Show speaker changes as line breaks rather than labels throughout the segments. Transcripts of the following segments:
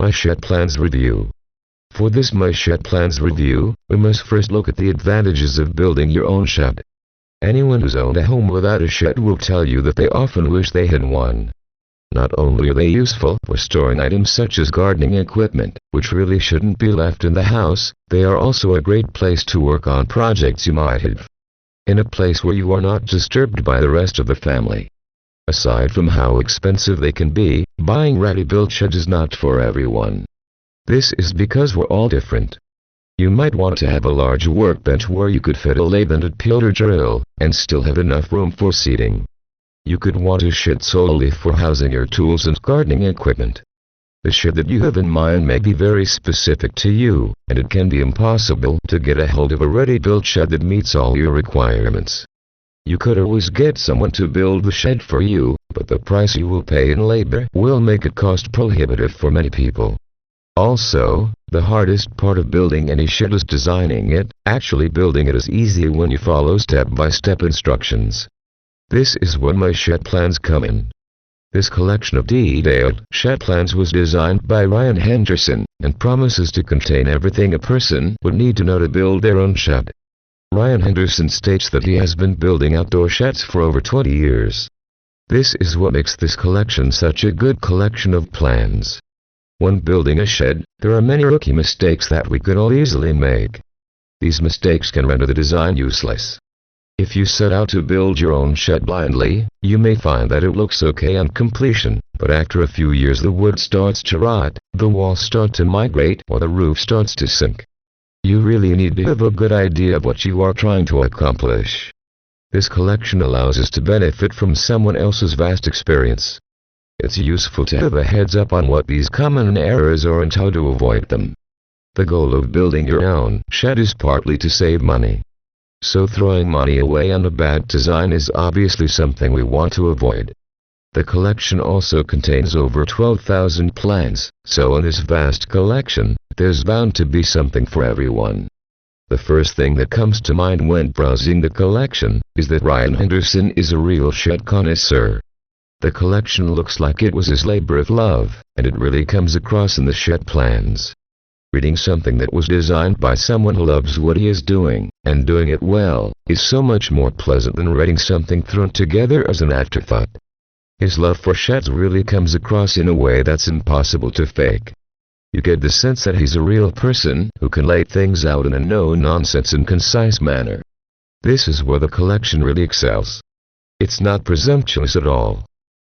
My Shed Plans Review. For this My Shed Plans review, we must first look at the advantages of building your own shed. Anyone who's owned a home without a shed will tell you that they often wish they had one. Not only are they useful for storing items such as gardening equipment, which really shouldn't be left in the house, they are also a great place to work on projects you might have in a place where you are not disturbed by the rest of the family. Aside from how expensive they can be, buying ready-built sheds is not for everyone. This is because we're all different. You might want to have a large workbench where you could fit a lathe and a peeler drill, and still have enough room for seating. You could want a shed solely for housing your tools and gardening equipment. The shed that you have in mind may be very specific to you, and it can be impossible to get a hold of a ready-built shed that meets all your requirements. You could always get someone to build the shed for you, but the price you will pay in labor will make it cost prohibitive for many people. Also, the hardest part of building any shed is designing it. Actually building it is easier when you follow step-by-step instructions. This is where My Shed Plans come in. This collection of detailed shed plans was designed by Ryan Henderson, and promises to contain everything a person would need to know to build their own shed. Ryan Henderson states that he has been building outdoor sheds for over 20 years. This is what makes this collection such a good collection of plans. When building a shed, there are many rookie mistakes that we could all easily make. These mistakes can render the design useless. If you set out to build your own shed blindly, you may find that it looks okay on completion, but after a few years the wood starts to rot, the walls start to migrate, or the roof starts to sink. You really need to have a good idea of what you are trying to accomplish. This collection allows us to benefit from someone else's vast experience. It's useful to have a heads up on what these common errors are and how to avoid them. The goal of building your own shed is partly to save money. So throwing money away on a bad design is obviously something we want to avoid. The collection also contains over 12,000 plans, so in this vast collection, there's bound to be something for everyone. The first thing that comes to mind when browsing the collection is that Ryan Henderson is a real shed connoisseur. The collection looks like it was his labor of love, and it really comes across in the shed plans. Reading something that was designed by someone who loves what he is doing, and doing it well, is so much more pleasant than reading something thrown together as an afterthought. His love for sheds really comes across in a way that's impossible to fake. You get the sense that he's a real person who can lay things out in a no-nonsense and concise manner. This is where the collection really excels. It's not presumptuous at all.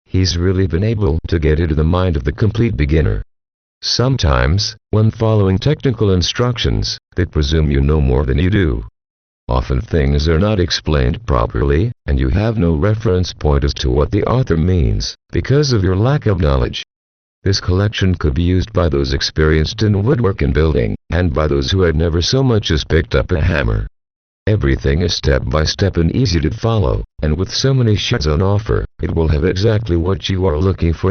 He's really been able to get into the mind of the complete beginner. Sometimes, when following technical instructions, they presume you know more than you do. Often things are not explained properly, and you have no reference point as to what the author means, because of your lack of knowledge. This collection could be used by those experienced in woodwork and building, and by those who had never so much as picked up a hammer. Everything is step-by-step and easy to follow, and with so many sheds on offer, it will have exactly what you are looking for.